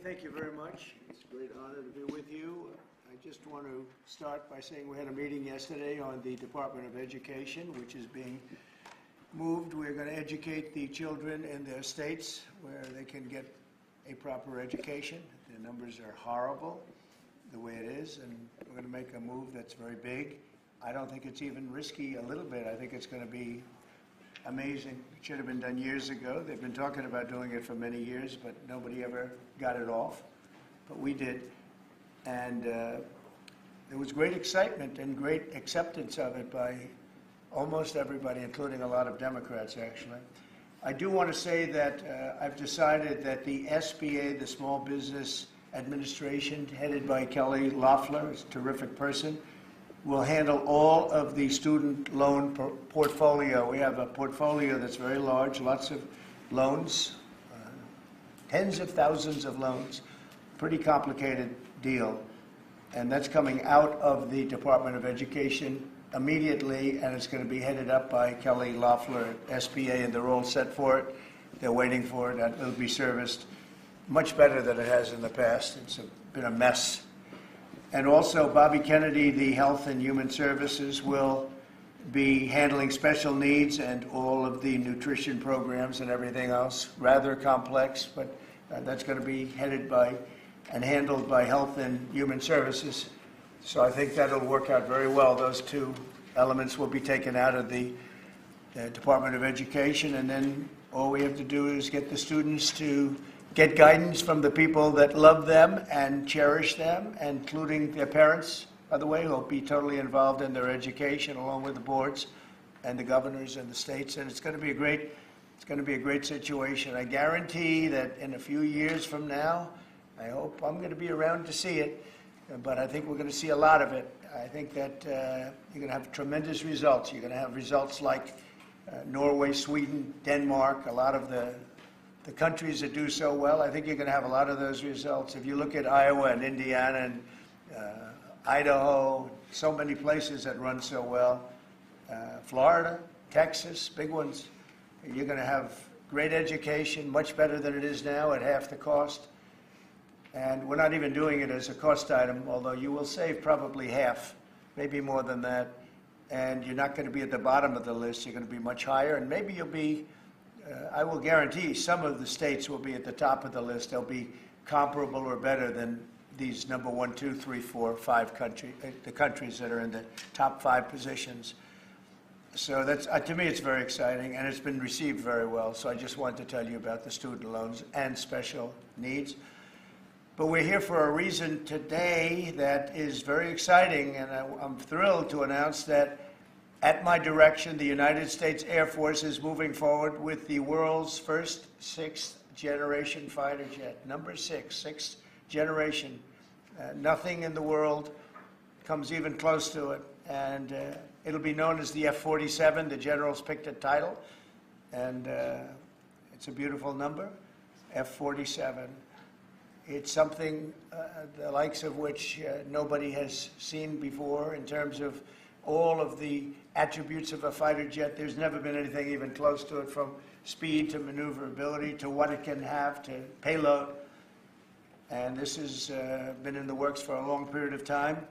Thank you very much. It's a great honor to be with you. I just want to start by saying we had a meeting yesterday on the Department of Education, which is being moved. We're going to educate the children in their states where they can get a proper education. The numbers are horrible the way it is, and we're going to make a move that's very big. I don't think it's even risky a little bit. I think it's going to be amazing. It should have been done years ago. They've been talking about doing it for many years, but nobody ever got it off. But we did. And there was great excitement and great acceptance of it by almost everybody, including a lot of Democrats, actually. I do want to say that I've decided that the SBA, the Small Business Administration, headed by Kelly Loeffler, who's a terrific person, will handle all of the student loan portfolio. We have a portfolio that's very large, lots of loans, tens of thousands of loans, pretty complicated deal. And that's coming out of the Department of Education immediately, and it's going to be headed up by Kelly Loeffler at SBA, and they're all set for it. They're waiting for it, and it'll be serviced much better than it has in the past. It's been a mess. And also, Bobby Kennedy, the Health and Human Services, will be handling special needs and all of the nutrition programs and everything else. Rather complex, but that's going to be headed by and handled by Health and Human Services. So I think that'll work out very well. Those two elements will be taken out of the Department of Education, and then all we have to do is get the students to get guidance from the people that love them and cherish them, including their parents, by the way, who will be totally involved in their education, along with the boards and the governors and the states. And it's going to be a great situation. I guarantee that in a few years from now, I hope I'm going to be around to see it, but I think we're going to see a lot of it. I think that you're going to have tremendous results. You're going to have results like Norway, Sweden, Denmark, a lot of the countries that do so well. I think you're going to have a lot of those results. If you look at Iowa and Indiana and Idaho, so many places that run so well, Florida, Texas, big ones, you're going to have great education, much better than it is now at half the cost. And we're not even doing it as a cost item, although you will save probably half, maybe more than that. And you're not going to be at the bottom of the list. You're going to be much higher, and maybe you'll be I will guarantee some of the states will be at the top of the list. They'll be comparable or better than these number 1, 2, 3, 4, 5 countries, the countries that are in the top 5 positions. So that's, to me, it's very exciting, and it's been received very well. So I just wanted to tell you about the student loans and special needs. But we're here for a reason today that is very exciting, and I'm thrilled to announce that at my direction, the United States Air Force is moving forward with the world's first 6th generation fighter jet. Number 6, 6th generation. Nothing in the world comes even close to it. And it'll be known as the F-47. The generals picked a title. And it's a beautiful number, F-47. It's something the likes of which nobody has seen before in terms of all of the attributes of a fighter jet. There's never been anything even close to it, from speed to maneuverability to what it can have to payload. And this has been in the works for a long period of time.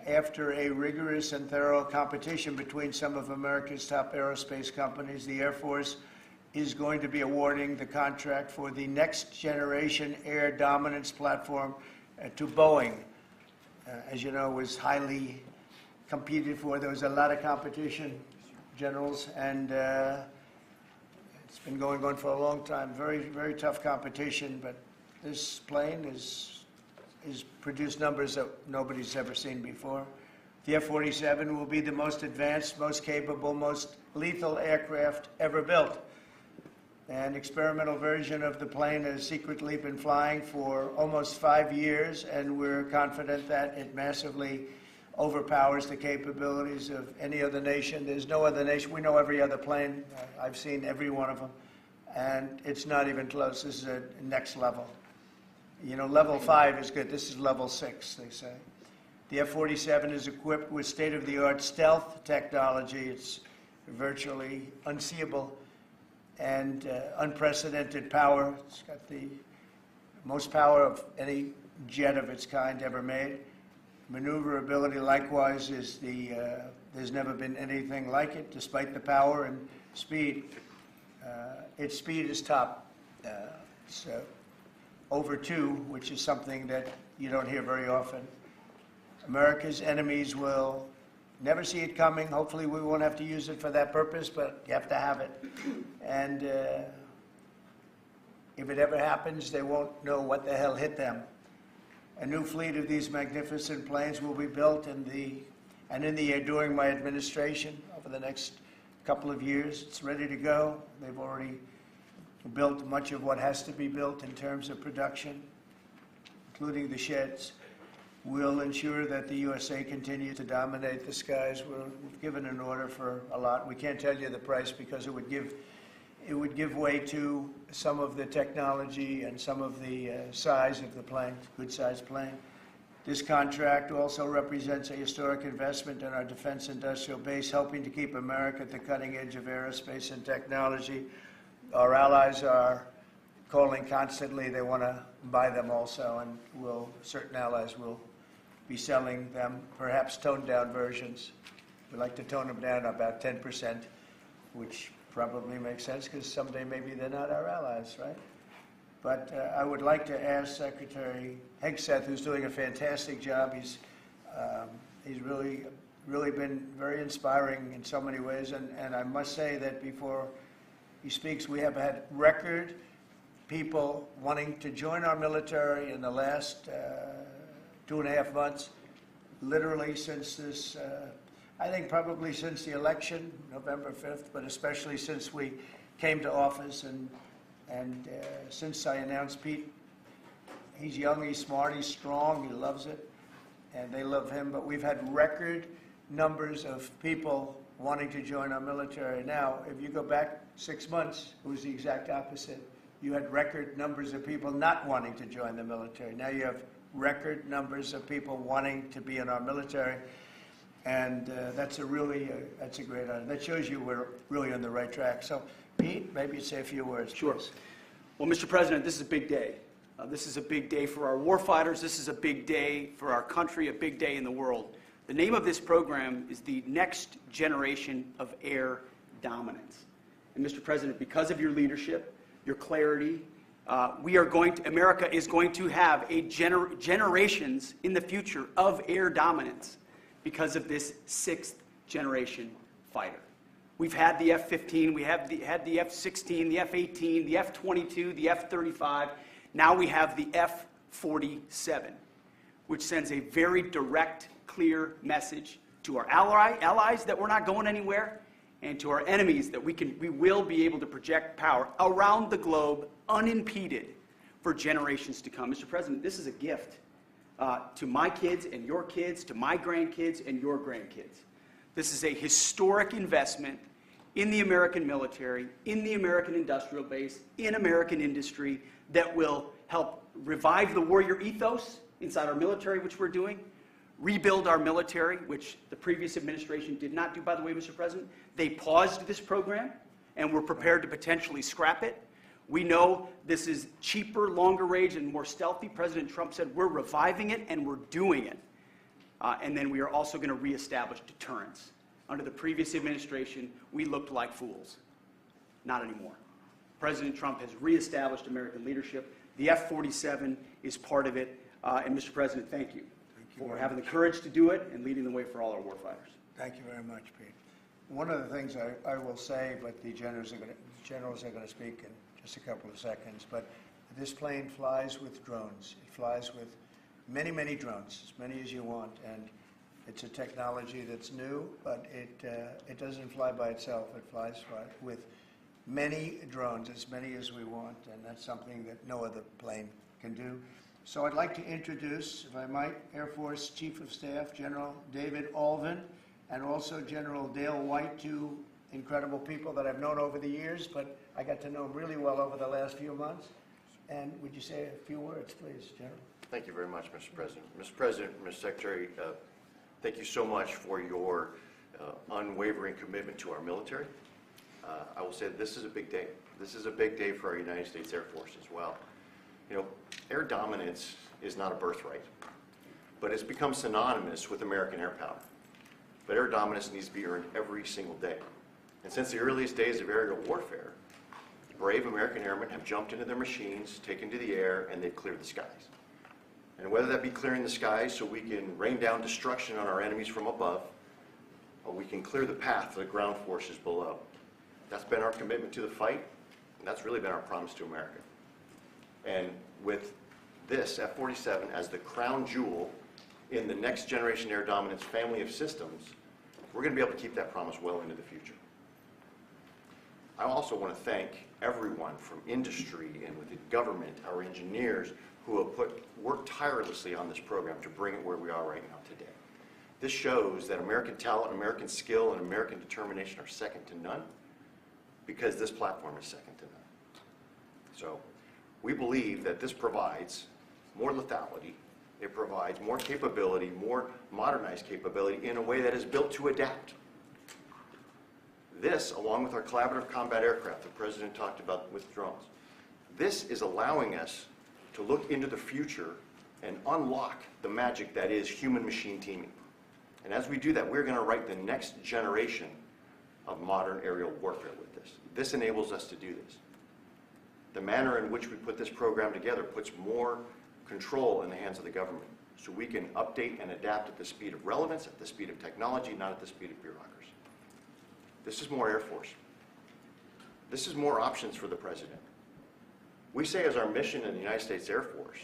After a rigorous and thorough competition between some of America's top aerospace companies, the Air Force is going to be awarding the contract for the next generation air dominance platform to Boeing. As you know, it was highly competed for. There was a lot of competition, generals, and it's been going on for a long time. Very, very tough competition, but this plane is produced numbers that nobody's ever seen before. The F-47 will be the most advanced, most capable, most lethal aircraft ever built. An experimental version of the plane has secretly been flying for almost 5 years, and we're confident that it massively overpowers the capabilities of any other nation. There's no other nation. We know every other plane. I've seen every one of them, and it's not even close. This is a next level. You know, level 5 is good. This is level 6, they say. The F-47 is equipped with state-of-the-art stealth technology. It's virtually unseeable and unprecedented power. It's got the most power of any jet of its kind ever made. Maneuverability, likewise, is there's never been anything like it, despite the power and speed. Its speed is top. So over 2, which is something that you don't hear very often. America's enemies will never see it coming. Hopefully we won't have to use it for that purpose, but you have to have it. And if it ever happens, they won't know what the hell hit them. A new fleet of these magnificent planes will be built in the air during my administration over the next couple of years. It's ready to go. They've already built much of what has to be built in terms of production, including the sheds. We'll ensure that the USA continues to dominate the skies. We've given an order for a lot. We can't tell you the price because it would give way to some of the technology and some of the size of the plane, good-sized plane. This contract also represents a historic investment in our defense industrial base, helping to keep America at the cutting edge of aerospace and technology. Our allies are calling constantly. They want to buy them also, and certain allies will be selling them, perhaps toned-down versions. We like to tone them down about 10%, which probably makes sense because someday maybe they're not our allies, right? But I would like to ask Secretary Hegseth, who's doing a fantastic job. He's really been very inspiring in so many ways, and I must say that before he speaks, we have had record people wanting to join our military in the last 2.5 months, literally since this, I think probably since the election, November 5th, but especially since we came to office and since I announced Pete. He's young, he's smart, he's strong, he loves it, and they love him. But we've had record numbers of people wanting to join our military. Now, if you go back 6 months, it was the exact opposite. You had record numbers of people not wanting to join the military. Now you have record numbers of people wanting to be in our military, and that's a great honor. That shows you we're really on the right track. So, Pete, maybe you'd say a few words. Sure. Please. Well, Mr. President, this is a big day. This is a big day for our warfighters. This is a big day for our country, a big day in the world. The name of this program is the Next Generation of Air Dominance. And Mr. President, because of your leadership, your clarity, America is going to have generations in the future of air dominance because of this 6th generation fighter. We've had the F-15, we had the F-16, the F-18, the F-22, the F-35. Now we have the F-47, which sends a very direct, clear message to our allies that we're not going anywhere, and to our enemies that we will be able to project power around the globe unimpeded for generations to come. Mr. President, this is a gift to my kids and your kids, to my grandkids and your grandkids. This is a historic investment in the American military, in the American industrial base, in American industry that will help revive the warrior ethos inside our military, which we're doing, rebuild our military, which the previous administration did not do, by the way, Mr. President. They paused this program, and we're prepared to potentially scrap it. We know this is cheaper, longer range, and more stealthy. President Trump said we're reviving it, and we're doing it. And then we are also going to reestablish deterrence. Under the previous administration, we looked like fools. Not anymore. President Trump has reestablished American leadership. The F-47 is part of it. And Mr. President, thank you for having the courage to do it and leading the way for all our warfighters. Thank you very much, Pete. One of the things I will say, but the generals are going to speak in just a couple of seconds, but this plane flies with drones. It flies with many, many drones, as many as you want, and it's a technology that's new, but it doesn't fly by itself. It flies with many drones, as many as we want, and that's something that no other plane can do. So I'd like to introduce, if I might, Air Force Chief of Staff General David Alvin, and also General Dale White, two incredible people that I've known over the years, but I got to know them really well over the last few months. And would you say a few words, please, General? Thank you very much, Mr. President. Mr. President, Mr. Secretary, thank you so much for your unwavering commitment to our military. I will say this is a big day. This is a big day for our United States Air Force as well. You know, air dominance is not a birthright, but it's become synonymous with American air power. But air dominance needs to be earned every single day. And since the earliest days of aerial warfare, brave American airmen have jumped into their machines, taken to the air, and they've cleared the skies. And whether that be clearing the skies so we can rain down destruction on our enemies from above, or we can clear the path for the ground forces below. That's been our commitment to the fight, and that's really been our promise to America. And with this F-47 as the crown jewel in the next generation air dominance family of systems, we're going to be able to keep that promise well into the future. I also want to thank everyone from industry and within government, our engineers, who have worked tirelessly on this program to bring it where we are right now today. This shows that American talent, American skill, and American determination are second to none, because this platform is second to none. So we believe that this provides more lethality, it provides more capability, more modernized capability in a way that is built to adapt. This, along with our collaborative combat aircraft the President talked about with drones, this is allowing us to look into the future and unlock the magic that is human-machine teaming. And as we do that, we're going to write the next generation of modern aerial warfare with this. This enables us to do this. The manner in which we put this program together puts more control in the hands of the government, so we can update and adapt at the speed of relevance, at the speed of technology, not at the speed of bureaucracy. This is more Air Force. This is more options for the President. We say as our mission in the United States Air Force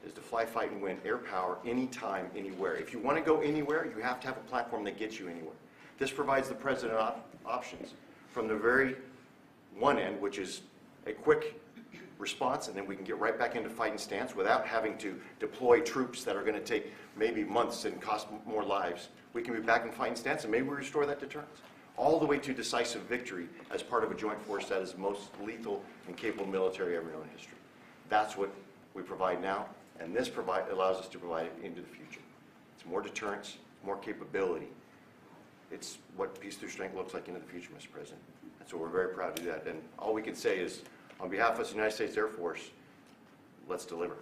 is to fly, fight, and win air power anytime, anywhere. If you want to go anywhere, you have to have a platform that gets you anywhere. This provides the President options from the very one end, which is a quick response, and then we can get right back into fighting stance without having to deploy troops that are going to take maybe months and cost more lives. We can be back in fighting stance, and maybe we restore that deterrence. All the way to decisive victory as part of a joint force that is the most lethal and capable military ever known in history. That's what we provide now, and this allows us to provide it into the future. It's more deterrence, more capability. It's what peace through strength looks like into the future, Mr. President. And so we're very proud to do that. And all we can say is, on behalf of the United States Air Force, let's deliver.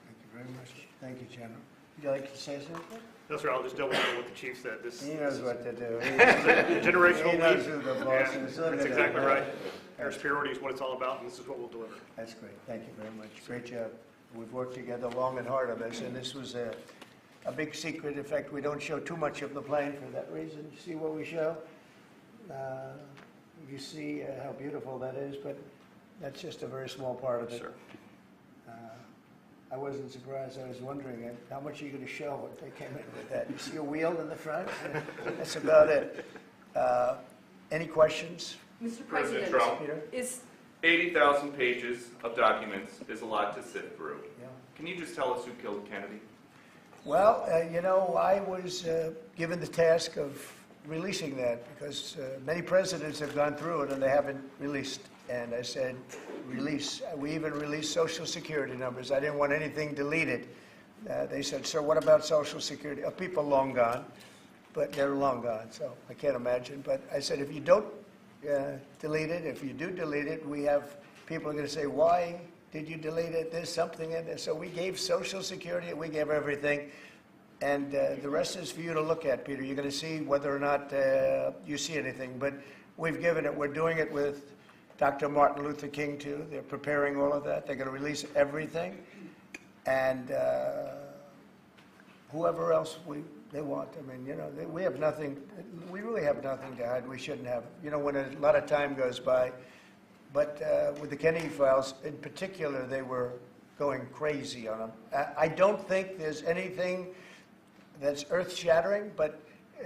Thank you very much. Thank you, General. Would you like to say something? No, sir, I'll just double down what the chief said. He knows what to do. This is a generational He knows leap. who the boss and is. That's exactly right. Air superiority is what it's all about, and this is what we'll deliver. That's great. Thank you very much. Great job. We've worked together long and hard on this, and this was a big secret. In fact, we don't show too much of the plane for that reason. You see what we show? You see how beautiful that is, but that's just a very small part of it. Sir. I wasn't surprised. I was wondering how much are you going to show when they came in with that. You see a wheel in the front? That's about it. Any questions? Mr. President President, Trump, Peter? is 80,000 pages of documents is a lot to sift through. Yeah. Can you just tell us who killed Kennedy? Well, you know, I was given the task of releasing that because many presidents have gone through it and they haven't released. And I said, release. We even released Social Security numbers. I didn't want anything deleted. They said, sir, what about Social Security? People long gone, but they're long gone, so I can't imagine. But I said, if you don't delete it, if you do delete it, we have people are going to say, why did you delete it? There's something in there. So we gave Social Security, we gave everything. And the rest is for you to look at, Peter. You're going to see whether or not you see anything. But we've given it. We're doing it with Dr. Martin Luther King, too. They're preparing all of that. They're going to release everything. And whoever else they want. I mean, you know, we have nothing. We really have nothing to hide. We shouldn't have. You know, when a lot of time goes by. But with the Kennedy files, in particular, they were going crazy on them. I don't think there's anything that's earth-shattering, but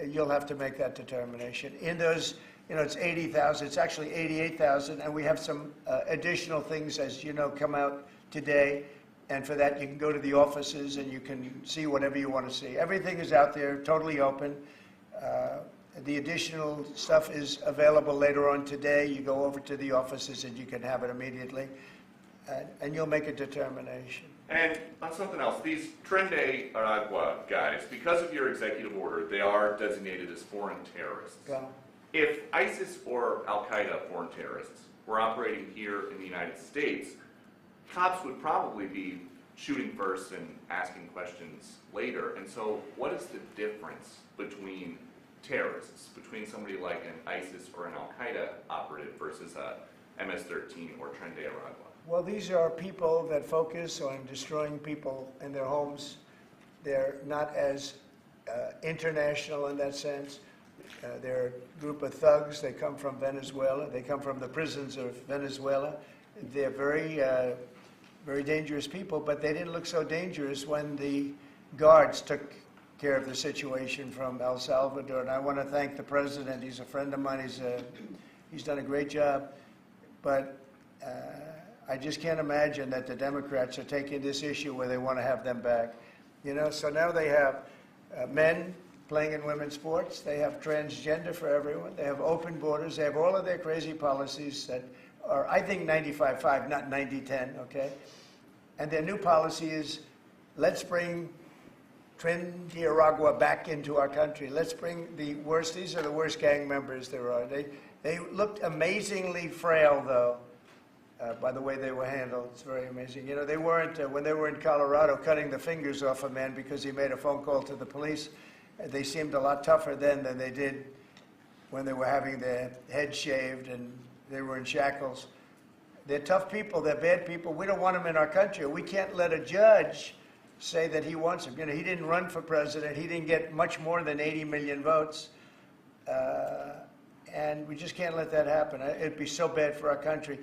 you'll have to make that determination. In those, you know, it's 80,000. It's actually 88,000, and we have some additional things, as you know, come out today. And for that, you can go to the offices and you can see whatever you want to see. Everything is out there, totally open. The additional stuff is available later on today. You go over to the offices and you can have it immediately. And you'll make a determination. And on something else, these Trend A guys, because of your executive order, they are designated as foreign terrorists. Yeah. If ISIS or Al-Qaeda foreign terrorists were operating here in the United States, cops would probably be shooting first and asking questions later. And so what is the difference between terrorists, between somebody like an ISIS or an Al-Qaeda operative versus a MS-13 or Tren de Aragua? Well, these are people that focus on destroying people in their homes. They're not as international in that sense. They're a group of thugs. They come from Venezuela. They come from the prisons of Venezuela. They're very, very dangerous people, but they didn't look so dangerous when the guards took care of the situation from El Salvador. And I want to thank the president. He's a friend of mine. He's done a great job. But I just can't imagine that the Democrats are taking this issue where they want to have them back. You know, so now they have men playing in women's sports. They have transgender for everyone. They have open borders. They have all of their crazy policies that are, I think, 95-5, not 90-10, okay? And their new policy is, let's bring Tren de Aragua back into our country. Let's bring the worst. These are the worst gang members there are. They looked amazingly frail, though, by the way they were handled. It's very amazing. You know, they weren't, when they were in Colorado cutting the fingers off a man because he made a phone call to the police, they seemed a lot tougher then than they did when they were having their heads shaved and they were in shackles. They're tough people. They're bad people. We don't want them in our country. We can't let a judge say that he wants him. You know, he didn't run for president. He didn't get much more than 80 million votes. And we just can't let that happen. It'd be so bad for our country.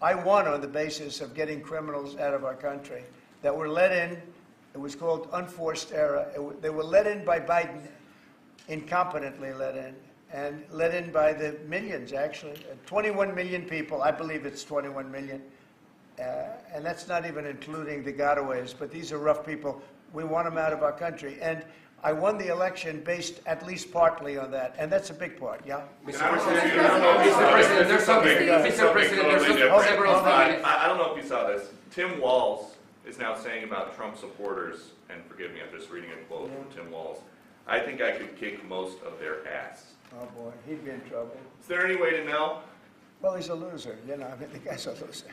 I won on the basis of getting criminals out of our country that were let in. It was called unforced error. They were let in by Biden, incompetently let in, and let in by the millions, actually. 21 million people. I believe it's 21 million. And that's not even including the gotaways, but these are rough people. We want them out of our country. And I won the election based at least partly on that, and that's a big part, yeah? Mr. President, there's several things. I don't know if you saw this. Tim Walz is now saying about Trump supporters, and forgive me, I'm just reading a quote from Tim Walz, I think I could kick most of their ass. Oh, boy, he'd be in trouble. Is there any way to know? Well, he's a loser, you know, I mean, the guy's a loser.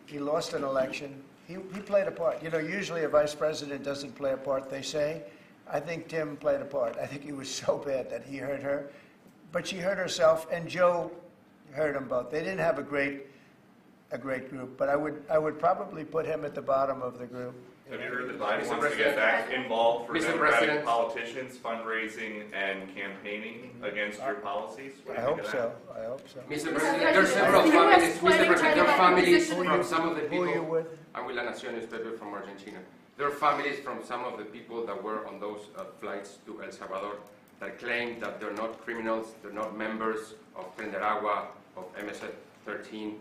He lost an election. He played a part. You know, usually a vice president doesn't play a part, they say. I think Tim played a part. I think he was so bad that he hurt her. But she hurt herself, and Joe hurt them both. They didn't have a great group, but I would probably put him at the bottom of the group. Have you heard that Biden wants to get back involved for Democratic politicians, fundraising and campaigning against your policies? I hope so. I hope so. Mr. President, there are several families. Mr. President, there are families from some of the Who are you people. with? I'm with La Nación newspaper from Argentina. There are families from some of the people that were on those flights to El Salvador that claim that they're not criminals, they're not members of Tren de Aragua, of MS-13.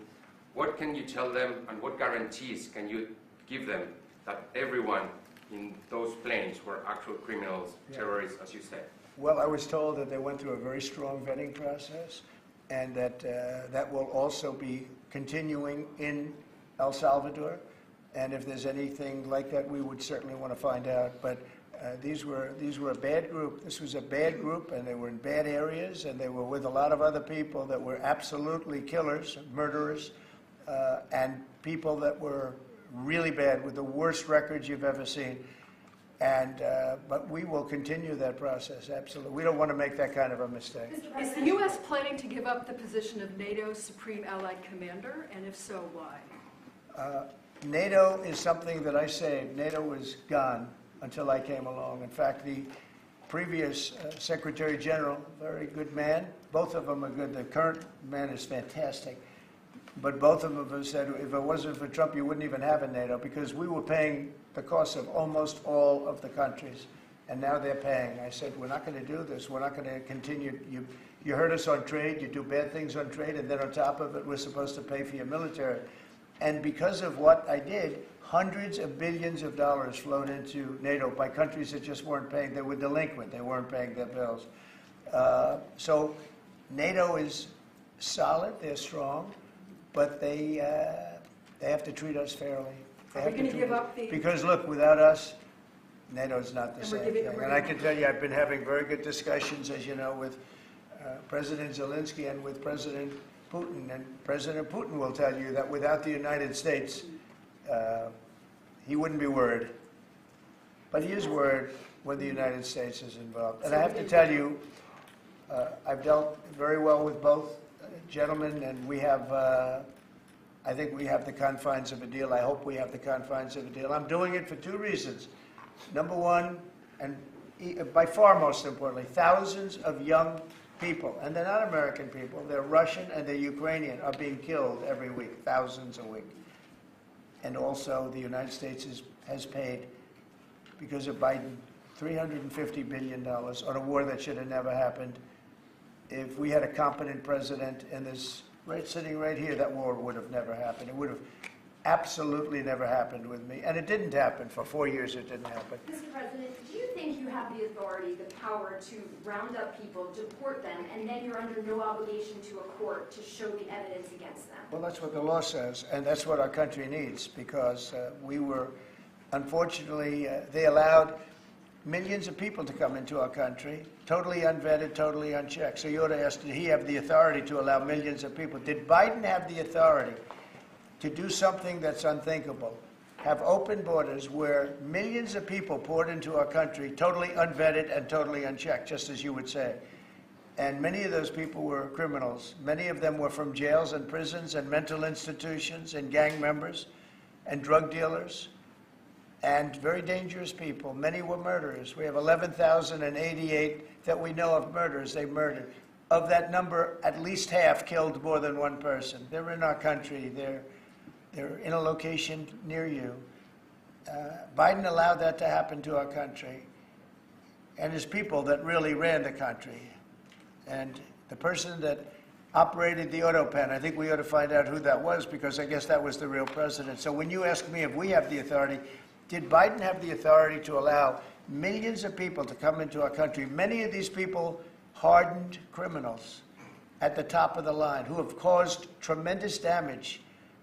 What can you tell them, and what guarantees can you give them that everyone in those planes were actual criminals, terrorists, as you said? Well, I was told that they went through a very strong vetting process, and that that will also be continuing in El Salvador. And if there's anything like that, we would certainly want to find out. But these were a bad group. This was a bad group, and they were in bad areas, and they were with a lot of other people that were absolutely killers, murderers, and people that were really bad with the worst records you've ever seen. And but we will continue that process, absolutely. We don't want to make that kind of a mistake. Is the U.S. planning to give up the position of NATO's Supreme Allied Commander, and if so, why? NATO is something that I saved. NATO was gone until I came along. In fact, the previous Secretary General, very good man, both of them are good. The current man is fantastic. But both of them have said, if it wasn't for Trump, you wouldn't even have a NATO, because we were paying the cost of almost all of the countries. And now they're paying. I said, we're not going to do this. We're not going to continue. You hurt us on trade. You do bad things on trade. And then on top of it, we're supposed to pay for your military. And because of what I did, hundreds of billions of dollars flowed into NATO by countries that just weren't paying. They were delinquent. They weren't paying their bills. So NATO is solid. They're strong. But they have to treat us fairly. Are we going to give up the... Because, look, without us, NATO's not the And same we're giving- thing. And I can tell you, I've been having very good discussions, as you know, with President Zelensky and with President Putin, and President Putin will tell you that without the United States, he wouldn't be worried. But he is worried when the United States is involved. And I have to tell you, I've dealt very well with both gentlemen, and we have, I think we have the confines of a deal. I hope we have the confines of a deal. I'm doing it for two reasons. Number one, and by far most importantly, thousands of young people, and they're not American people, they're Russian and they're Ukrainian, are being killed every week, thousands a week. And also the United States has paid, because of Biden, $350 billion on a war that should have never happened. If we had a competent president in this, sitting right here, that war would have never happened. It would have absolutely never happened with me. And it didn't happen. For 4 years, it didn't happen. Mr. President, do you think you have the authority, the power to round up people, deport them, and then you're under no obligation to a court to show the evidence against them? Well, that's what the law says, and that's what our country needs, because we were, unfortunately, they allowed millions of people to come into our country, totally unvetted, totally unchecked. So you ought to ask, did he have the authority to allow millions of people? Did Biden have the authority to do something that's unthinkable? Have open borders where millions of people poured into our country, totally unvetted and totally unchecked, just as you would say. And many of those people were criminals. Many of them were from jails and prisons and mental institutions and gang members and drug dealers and very dangerous people. Many were murderers. We have 11,088 that we know of murderers they murdered. Of that number, at least half killed more than one person. They're in our country. They're in a location near you. Biden allowed that to happen to our country. And his people that really ran the country. And the person that operated the auto pen, I think we ought to find out who that was, because I guess that was the real president. So when you ask me if we have the authority, did Biden have the authority to allow millions of people to come into our country? Many of these people, hardened criminals at the top of the line, who have caused tremendous damage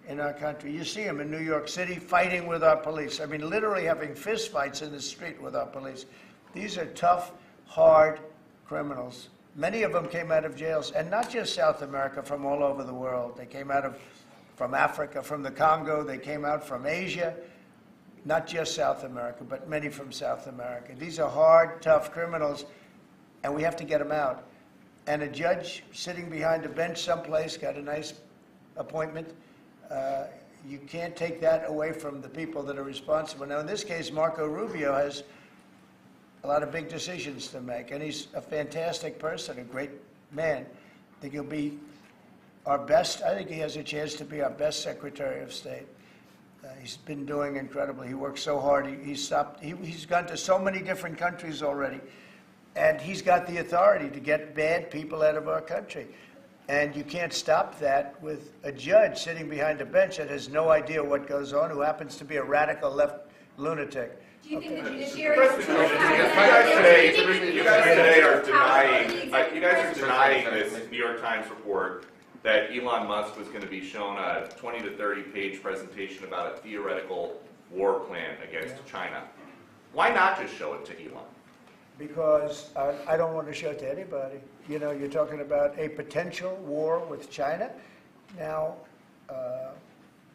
in our country. You see them in New York City fighting with our police. I mean, literally having fist fights in the street with our police. These are tough, hard criminals. Many of them came out of jails, and not just South America, from all over the world. They came out from Africa, from the Congo. They came out from Asia. Not just South America, but many from South America. These are hard, tough criminals, and we have to get them out. And a judge sitting behind a bench someplace got a nice appointment. You can't take that away from the people that are responsible. Now, in this case, Marco Rubio has a lot of big decisions to make, and he's a fantastic person, a great man. I think he'll be our best. I think he has a chance to be our best Secretary of State. He's been doing incredibly. He works so hard. He's gone to so many different countries already, and he's got the authority to get bad people out of our country. And you can't stop that with a judge sitting behind a bench that has no idea what goes on, who happens to be a radical left lunatic. Do you think the judiciary... You guys today are denying this New York Times report that Elon Musk was going to be shown a 20 to 30 page presentation about a theoretical war plan against China. Why not just show it to Elon? Because I don't want to show it to anybody. You know, you're talking about a potential war with China. Now,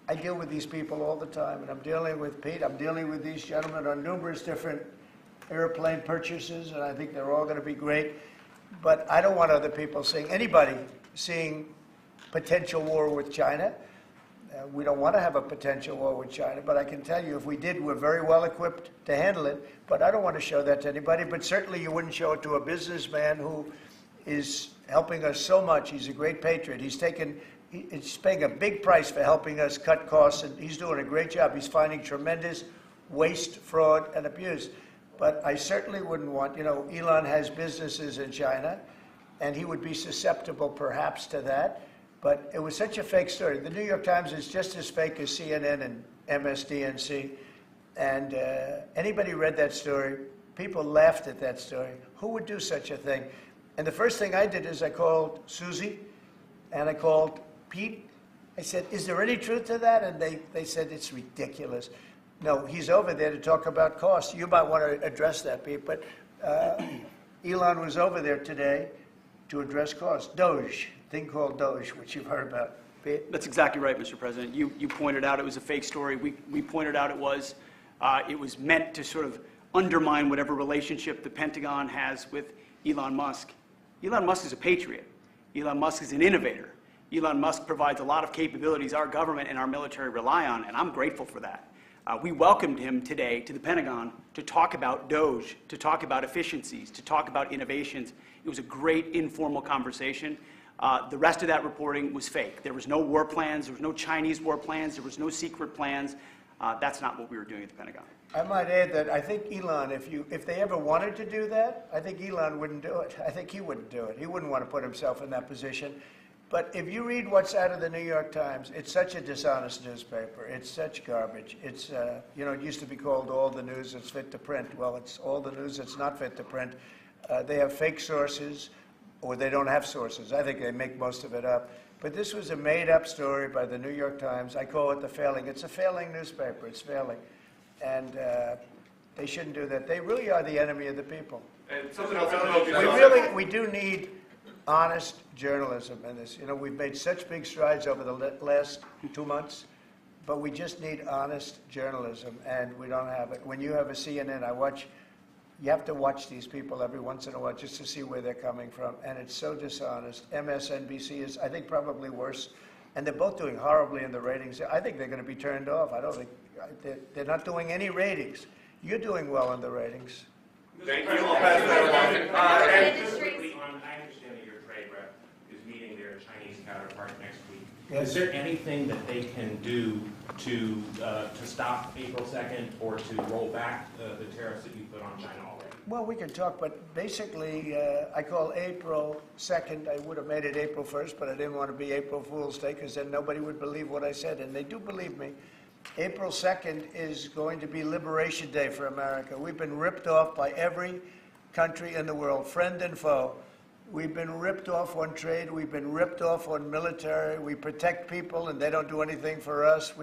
I deal with these people all the time, and I'm dealing with Pete. I'm dealing with these gentlemen on numerous different airplane purchases, and I think they're all going to be great. But I don't want other people seeing, anybody seeing potential war with China. We don't want to have a potential war with China, but I can tell you if we did, we're very well equipped to handle it. But I don't want to show that to anybody. But certainly you wouldn't show it to a businessman who is helping us so much. He's a great patriot. He's paying a big price for helping us cut costs, and he's doing a great job. He's finding tremendous waste, fraud, and abuse. But I certainly wouldn't want, Elon has businesses in China, and he would be susceptible perhaps to that. But it was such a fake story. The New York Times is just as fake as CNN and MSDNC. And anybody read that story, people laughed at that story. Who would do such a thing? And the first thing I did is I called Susie and I called Pete. I said, is there any truth to that? And they said, it's ridiculous. No, he's over there to talk about costs. You might want to address that, Pete. But Elon was over there today to address costs. Doge. thing called Doge, which you've heard about. Pete? That's exactly right, Mr. President. You pointed out it was a fake story. We pointed out it was meant to sort of undermine whatever relationship the Pentagon has with Elon Musk. Elon Musk is a patriot. Elon Musk is an innovator. Elon Musk provides a lot of capabilities our government and our military rely on, and I'm grateful for that. We welcomed him today to the Pentagon to talk about Doge, to talk about efficiencies, to talk about innovations. It was a great informal conversation. The rest of that reporting was fake. There was no war plans. There was no Chinese war plans. There was no secret plans. That's not what we were doing at the Pentagon. I might add that I think Elon, if they ever wanted to do that, I think Elon wouldn't do it. I think he wouldn't do it. He wouldn't want to put himself in that position. But if you read what's out of the New York Times, it's such a dishonest newspaper. It's such garbage. It's, it used to be called all the news that's fit to print. Well, it's all the news that's not fit to print. They have fake sources, or they don't have sources. I think they make most of it up. But this was a made-up story by the New York Times. I call it the failing. It's a failing newspaper. It's failing. And they shouldn't do that. They really are the enemy of the people. And something else. We do need honest journalism in this. We've made such big strides over the last 2 months, but we just need honest journalism, and we don't have it. When you have a CNN, you have to watch these people every once in a while just to see where they're coming from, and it's so dishonest. MSNBC is, I think, probably worse, and they're both doing horribly in the ratings. I think they're going to be turned off. I don't think, they're not doing any ratings. You're doing well in the ratings. Thank you. I'll pass that along. I understand that your trade rep is meeting their Chinese counterpart next week. Yes. Is there anything that they can do to stop April 2nd or to roll back the tariffs that you put on China already? Well, we can talk, but basically, I call April 2nd. I would have made it April 1st, but I didn't want to be April Fool's Day because then nobody would believe what I said, and they do believe me. April 2nd is going to be Liberation Day for America. We've been ripped off by every country in the world, friend and foe. We've been ripped off on trade. We've been ripped off on military. We protect people, and they don't do anything for us.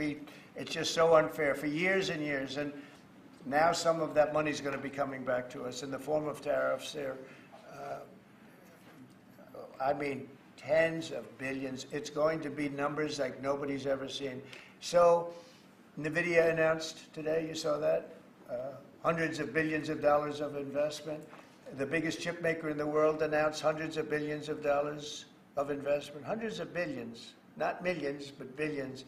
It's just so unfair for years and years. And now some of that money is going to be coming back to us in the form of tariffs. Tens of billions. It's going to be numbers like nobody's ever seen. So NVIDIA announced today, you saw that, hundreds of billions of dollars of investment. The biggest chip maker in the world announced hundreds of billions of dollars of investment. Hundreds of billions, not millions, but billions.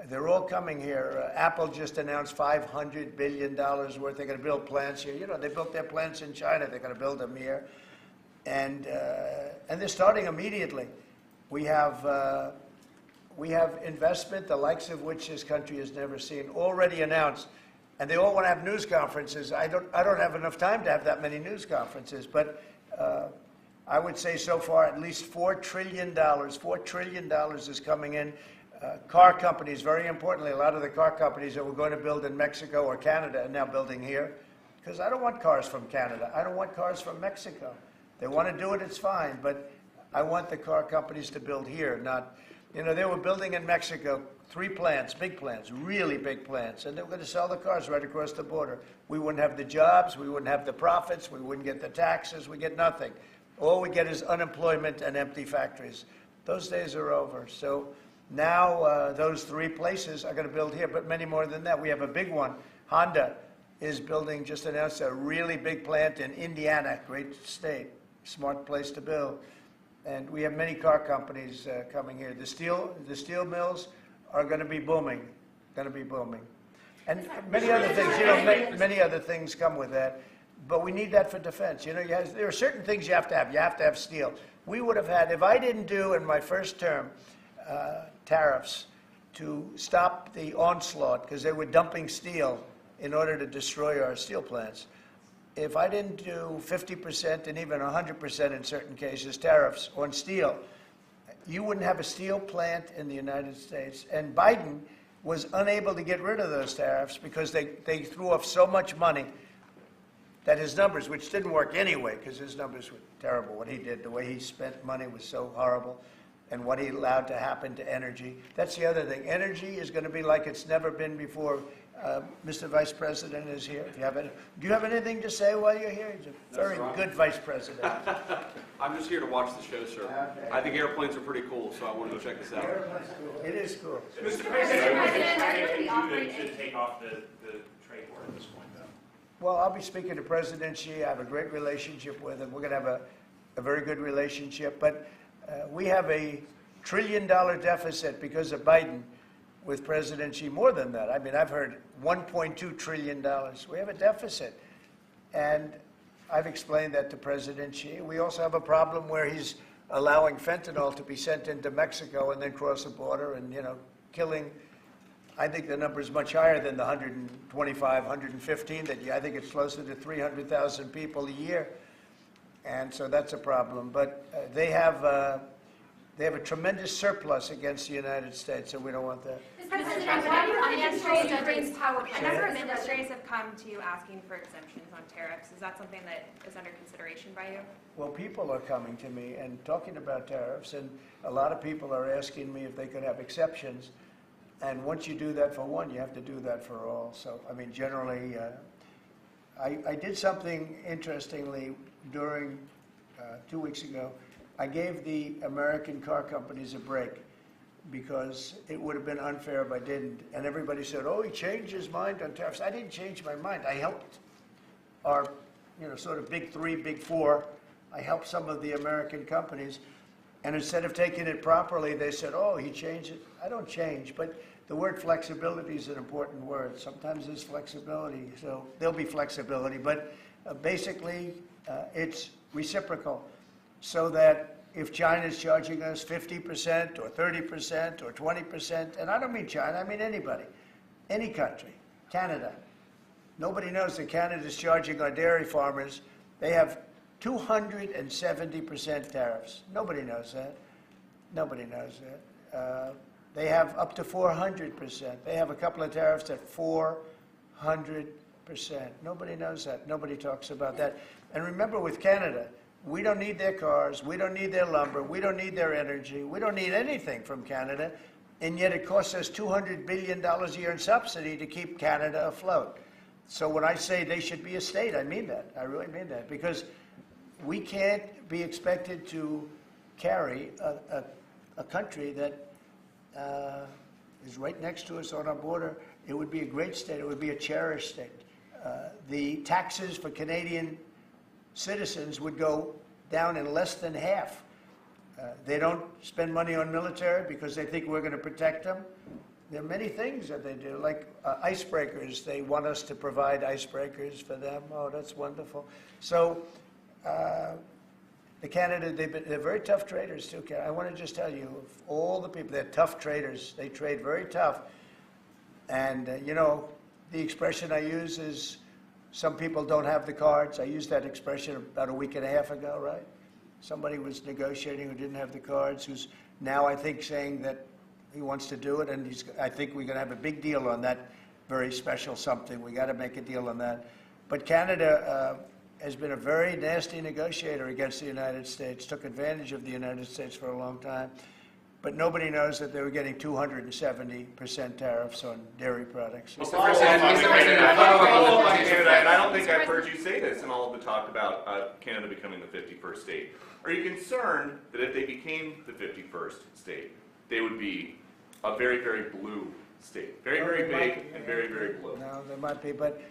They're all coming here. Apple just announced $500 billion worth. They're going to build plants here. They built their plants in China. They're going to build them here. And they're starting immediately. We have investment, the likes of which this country has never seen, already announced. And they all want to have news conferences. I don't have enough time to have that many news conferences. But I would say so far at least $4 trillion. $4 trillion is coming in. Car companies, very importantly, a lot of the car companies that were going to build in Mexico or Canada are now building here. Because I don't want cars from Canada. I don't want cars from Mexico. They want to do it, it's fine. But I want the car companies to build here, not... they were building in Mexico 3 plants, big plants, really big plants, and they were going to sell the cars right across the border. We wouldn't have the jobs, we wouldn't have the profits, we wouldn't get the taxes, we get nothing. All we get is unemployment and empty factories. Those days are over. So now those 3 places are going to build here, but many more than that. We have a big one. Honda is building, just announced a really big plant in Indiana, great state, smart place to build. And we have many car companies coming here. The steel mills are going to be booming, And many other things, many other things come with that. But we need that for defense. There are certain things you have to have. You have to have steel. We would have had, if I didn't do in my first term tariffs to stop the onslaught, because they were dumping steel in order to destroy our steel plants. If I didn't do 50% and even 100% in certain cases tariffs on steel, you wouldn't have a steel plant in the United States. And Biden was unable to get rid of those tariffs because they threw off so much money that his numbers, which didn't work anyway because his numbers were terrible, what he did, the way he spent money was so horrible, and what he allowed to happen to energy. That's the other thing. Energy is going to be like it's never been before. Mr. Vice President is here. If you have do you have anything to say while you're here? He's a very good Vice President. I'm just here to watch the show, sir. Okay. I think airplanes are pretty cool, so I wanted to check this out. It is cool. Mr. You should take off the trade war at this point, though. Well, I'll be speaking to President Xi. I have a great relationship with him. We're going to have a very good relationship. But we have a $1 trillion deficit because of Biden with President Xi. More than that. I mean, I've heard $1.2 trillion. We have a deficit. And I've explained that to President Xi. We also have a problem where he's allowing fentanyl to be sent into Mexico and then cross the border and, killing. I think the number is much higher than the 125, 115 I think it's closer to 300,000 people a year. And so that's a problem. But they have a tremendous surplus against the United States, and we don't want that. Mr. President, why do you control Ukraine's power A number of industries have come to you asking for exemptions on tariffs. Is that something that is under consideration by you? Well, people are coming to me and talking about tariffs, and a lot of people are asking me if they could have exceptions. And once you do that for one, you have to do that for all. So, I mean, generally, I did something interestingly during 2 weeks ago. I gave the American car companies a break because it would have been unfair if I didn't. And everybody said, oh, he changed his mind on tariffs. I didn't change my mind. I helped our, sort of big three, big four. I helped some of the American companies. And instead of taking it properly, they said, oh, he changed it. I don't change. But the word flexibility is an important word. Sometimes there's flexibility, so there'll be flexibility. But basically, it's reciprocal. So that if China's charging us 50% or 30% or 20%, and I don't mean China, I mean anybody, any country, Canada. Nobody knows that Canada's charging our dairy farmers. They have 270% tariffs. Nobody knows that. Nobody knows that. They have up to 400%. They have a couple of tariffs at 400%. Nobody knows that. Nobody talks about that. And remember, with Canada, we don't need their cars, we don't need their lumber, we don't need their energy, we don't need anything from Canada, and yet it costs us $200 billion a year in subsidy to keep Canada afloat. So when I say they should be a state, I mean that. I really mean that. Because we can't be expected to carry a country that is right next to us on our border. It would be a great state. It would be a cherished state. The taxes for Canadian citizens would go down in less than half. They don't spend money on military because they think we're going to protect them. There are many things that they do, like icebreakers. They want us to provide icebreakers for them. Oh, that's wonderful. So the Canada, they're very tough traders too. I want to just tell you, of all the people, they're tough traders. They trade very tough. And, the expression I use is, some people don't have the cards. I used that expression about a week and a half ago, right? Somebody was negotiating who didn't have the cards, who's now, I think, saying that he wants to do it, and I think we're going to have a big deal on that very special something. We got to make a deal on that. But Canada has been a very nasty negotiator against the United States, took advantage of the United States for a long time. But nobody knows that they were getting 270% tariffs on dairy products. Mr. President, I don't think I've heard you say this in all of the talk about Canada becoming the 51st state. Are you concerned that if they became the 51st state, they would be a very, very blue state? Very, very big and very, very blue. No, there might be, but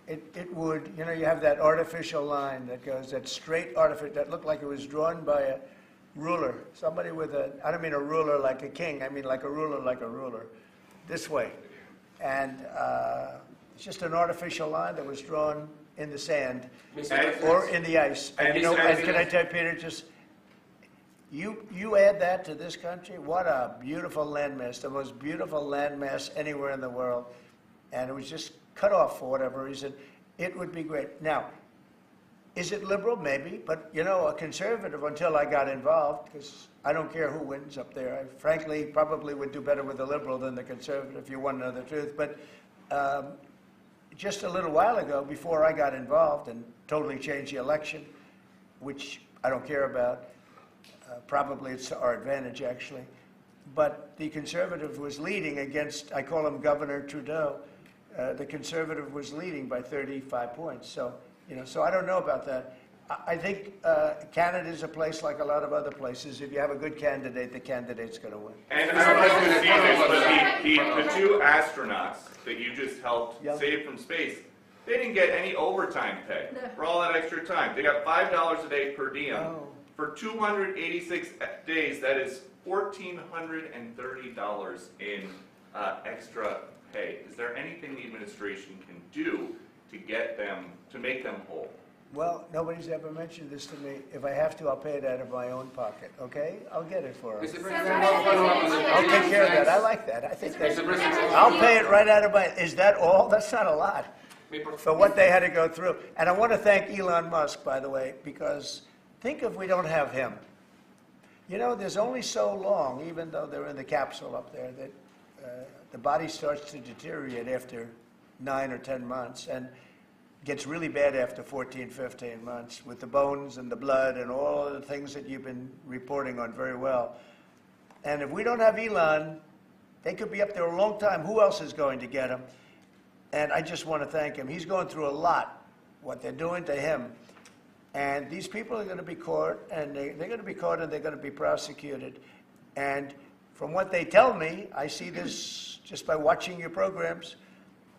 it would, you have that artificial line that goes, that straight artificial, that looked like it was drawn by a ruler. Somebody with I don't mean a ruler like a king, I mean like a ruler, this way. And it's just an artificial line that was drawn in the sand or in the ice. And can I tell you, Peter, just, you add that to this country, what a beautiful landmass, the most beautiful landmass anywhere in the world. And it was just cut off for whatever reason. It would be great. Now, is it liberal? Maybe. But, a conservative, until I got involved, because I don't care who wins up there. I frankly probably would do better with the liberal than the conservative, if you want to know the truth. But just a little while ago, before I got involved and totally changed the election, which I don't care about, probably it's to our advantage, actually. But the conservative was leading against, I call him Governor Trudeau, the conservative was leading by 35 points. So, so I don't know about that. I think Canada is a place like a lot of other places. If you have a good candidate, the candidate's going to win. And I don't know if you've seen this, but the two astronauts that you just helped save from space, they didn't get any overtime pay for all that extra time. They got $5 a day per diem. For 286 days, that is $1,430 in extra pay. Is there anything the administration can do to get them, to make them whole? Well, nobody's ever mentioned this to me. If I have to, I'll pay it out of my own pocket, okay? I'll get it for them. I'll take care of that. I like that. I think that's, I'll pay it right out of my, is that all? That's not a lot for what they had to go through. And I want to thank Elon Musk, by the way, because think if we don't have him. There's only so long, even though they're in the capsule up there, that the body starts to deteriorate after 9 or 10 months. And gets really bad after 14, 15 months with the bones and the blood and all of the things that you've been reporting on very well. And if we don't have Elon, they could be up there a long time. Who else is going to get him? And I just want to thank him. He's going through a lot, what they're doing to him. And these people are going to be caught, and they're going to be caught, and they're going to be prosecuted. And from what they tell me, I see this just by watching your programs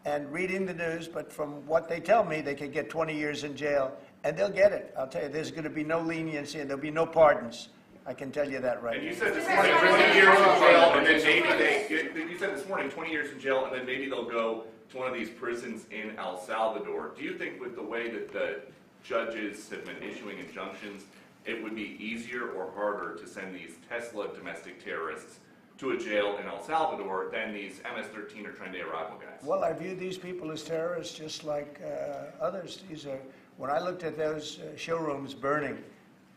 and reading the news, but from what they tell me, they could get 20 years in jail, and they'll get it. I'll tell you, there's going to be no leniency, and there'll be no pardons. I can tell you that right And now. you said this morning 20 years in jail, and then maybe you said this morning 20 years in jail, and then maybe they'll go to one of these prisons in El Salvador. Do you think with the way that the judges have been issuing injunctions, it would be easier or harder to send these Tesla domestic terrorists to a jail in El Salvador than these MS-13 or Tren de Aragua guys? Well, I view these people as terrorists just like others. When I looked at those showrooms burning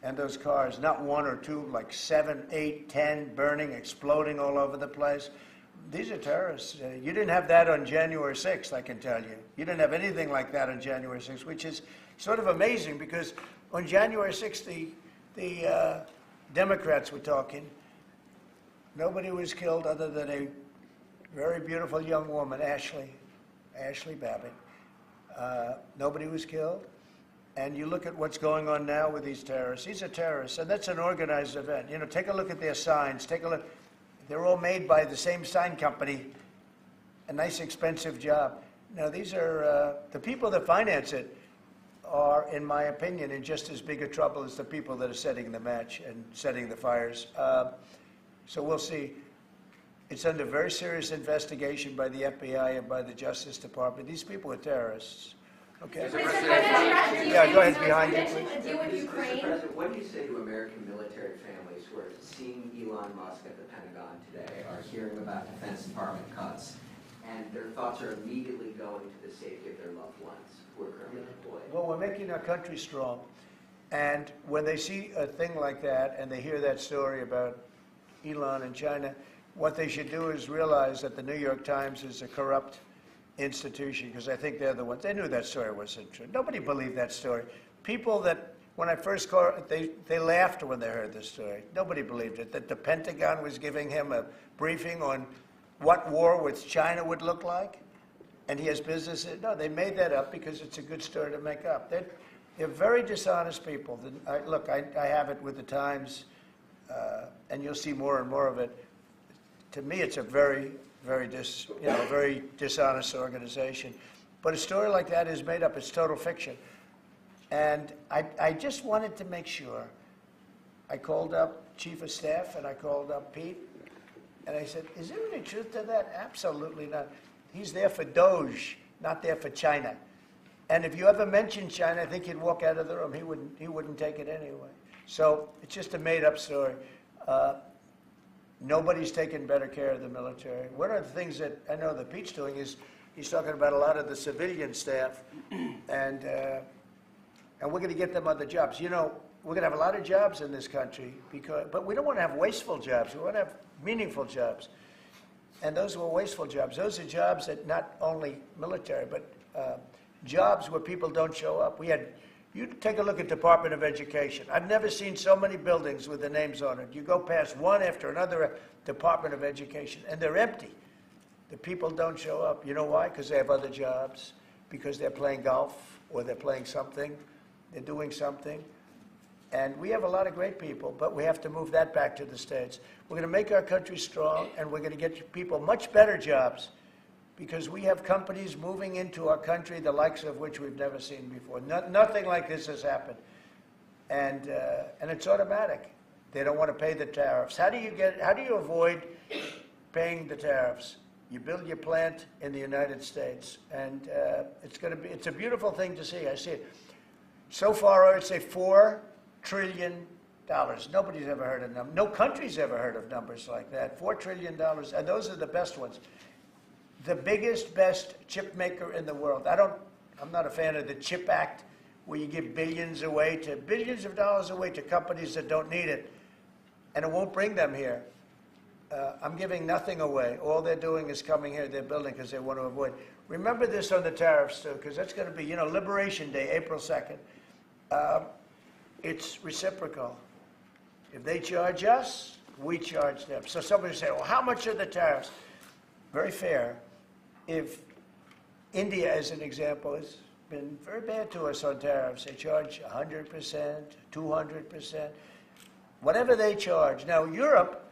and those cars, not one or two, like 7, 8, 10 burning, exploding all over the place. These are terrorists. You didn't have that on January 6th, I can tell you. You didn't have anything like that on January 6th, which is sort of amazing because on January 6th, the Democrats were talking. Nobody was killed other than a very beautiful young woman, Ashley Babbitt. Nobody was killed. And you look at what's going on now with these terrorists. These are terrorists, and that's an organized event. Take a look at their signs. Take a look. They're all made by the same sign company. A nice, expensive job. Now, these are the people that finance it are, in my opinion, in just as big a trouble as the people that are setting the match and setting the fires. So we'll see. It's under very serious investigation by the FBI and by the Justice Department. These people are terrorists. Okay? Yeah, go ahead behind you, please. Mr. President, what do you say to American military families who are seeing Elon Musk at the Pentagon today, are hearing about Defense Department cuts, and their thoughts are immediately going to the safety of their loved ones who are currently deployed? Well, we're making our country strong. And when they see a thing like that and they hear that story about Elon and China, what they should do is realize that the New York Times is a corrupt institution, because I think they're the ones. They knew that story wasn't true. Nobody believed that story. People that, when I first called, they laughed when they heard the story. Nobody believed it. That the Pentagon was giving him a briefing on what war with China would look like, and he has business. No, they made that up because it's a good story to make up. They're very dishonest people. Look, I have it with the Times, and you'll see more and more of it. To me, it's a very dishonest organization. But a story like that is made up. It's total fiction. And I just wanted to make sure. I called up Chief of Staff and I called up Pete, and I said, is there any truth to that? Absolutely not. He's there for Doge, not there for China. And if you ever mention China, I think he'd walk out of the room. He wouldn't take it anyway. So it's just a made-up story. Nobody's taken better care of the military. One of the things that I know that Pete's doing is he's talking about a lot of the civilian staff, and we're going to get them other jobs. We're going to have a lot of jobs in this country, but we don't want to have wasteful jobs. We want to have meaningful jobs. And those were wasteful jobs. Those are jobs that not only military, but jobs where people don't show up. You take a look at Department of Education. I've never seen so many buildings with the names on it. You go past one after another Department of Education, and they're empty. The people don't show up. You know why? Because they have other jobs, because they're playing golf, or they're playing something, they're doing something. And we have a lot of great people, but we have to move that back to the States. We're going to make our country strong, and we're going to get people much better jobs, because we have companies moving into our country, the likes of which we've never seen before. Nothing like this has happened. And it's automatic. They don't want to pay the tariffs. How do you avoid paying the tariffs? You build your plant in the United States, and it's a beautiful thing to see. I see it. So far, I would say $4 trillion. Nobody's ever heard of them. No country's ever heard of numbers like that. $4 trillion, and those are the best ones. The biggest, best chip maker in the world. I'm not a fan of the CHIP Act, where you give billions of dollars away to companies that don't need it, and it won't bring them here. I'm giving nothing away. All they're doing is coming here. They're building because they want to avoid. Remember this on the tariffs, too, because that's going to be, Liberation Day, April 2nd. It's reciprocal. If they charge us, we charge them. So somebody will say, well, how much are the tariffs? Very fair. If India, as an example, has been very bad to us on tariffs. They charge 100%, 200%, whatever they charge. Now, Europe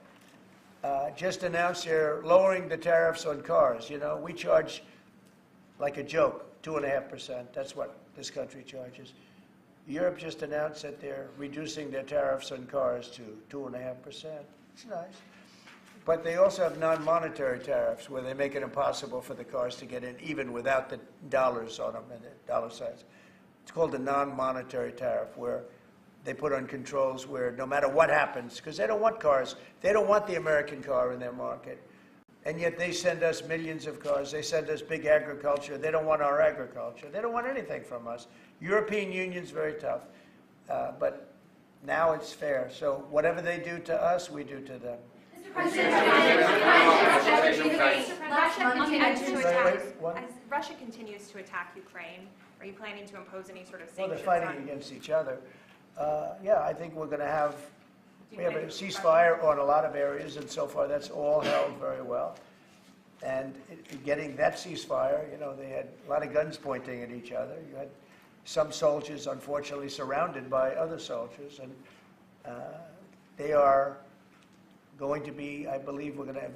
just announced they're lowering the tariffs on cars. We charge, like a joke, 2.5%. That's what this country charges. Europe just announced that they're reducing their tariffs on cars to 2.5%. It's nice. But they also have non-monetary tariffs, where they make it impossible for the cars to get in, even without the dollars on them and the dollar signs. It's called a non-monetary tariff, where they put on controls where no matter what happens, because they don't want cars, they don't want the American car in their market. And yet they send us millions of cars. They send us big agriculture. They don't want our agriculture. They don't want anything from us. European Union's very tough. But now it's fair. So whatever they do to us, we do to them. Russia continues to attack Ukraine. Are you planning to impose any sort of Well, sanctions? they're fighting against each other. Yeah, I think we have a ceasefire on a lot of areas, and so far that's all held very well. And getting that ceasefire, they had a lot of guns pointing at each other. You had some soldiers, unfortunately, surrounded by other soldiers, and they are going to be, I believe we're going to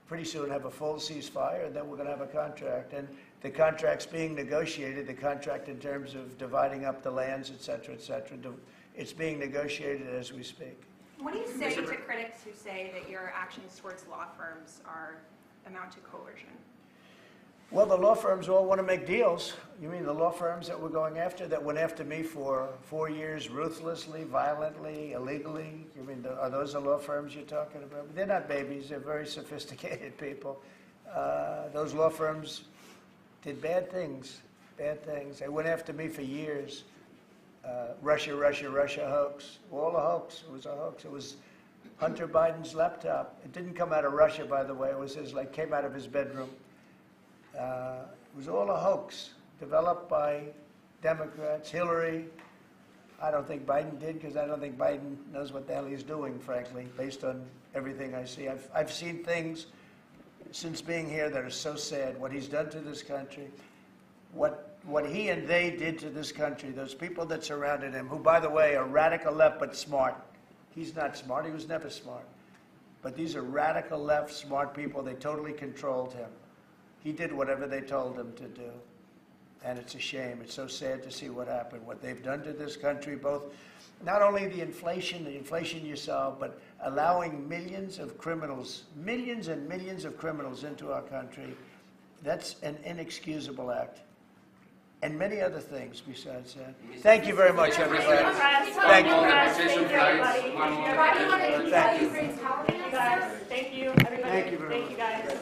pretty soon have a full ceasefire, and then we're going to have a contract. And the contract's being negotiated, the contract in terms of dividing up the lands, et cetera, it's being negotiated as we speak. What do you say to critics who say that your actions towards law firms amount to coercion? Well, the law firms all want to make deals. You mean the law firms that we're going after, that went after me for 4 years, ruthlessly, violently, illegally? You mean, are those the law firms you're talking about? They're not babies. They're very sophisticated people. Those law firms did bad things. They went after me for years. Russia hoax. All a hoax. It was a hoax. It was Hunter Biden's laptop. It didn't come out of Russia, by the way. It was came out of his bedroom. It was all a hoax, developed by Democrats. Hillary, I don't think Biden did, because I don't think Biden knows what the hell he's doing, frankly, based on everything I see. I've seen things since being here that are so sad. What he's done to this country, what he and they did to this country, those people that surrounded him, who, by the way, are radical left but smart. He's not smart. He was never smart. But these are radical left, smart people. They totally controlled him. He did whatever they told him to do. And it's a shame. It's so sad to see what happened, what they've done to this country, both not only the inflation you saw, but allowing millions of criminals, millions and millions of criminals into our country. That's an inexcusable act. And many other things besides that. Thank you very much, everybody. Thank you. Thank you. Thank you, everybody. Thank you very much. Thank you, guys.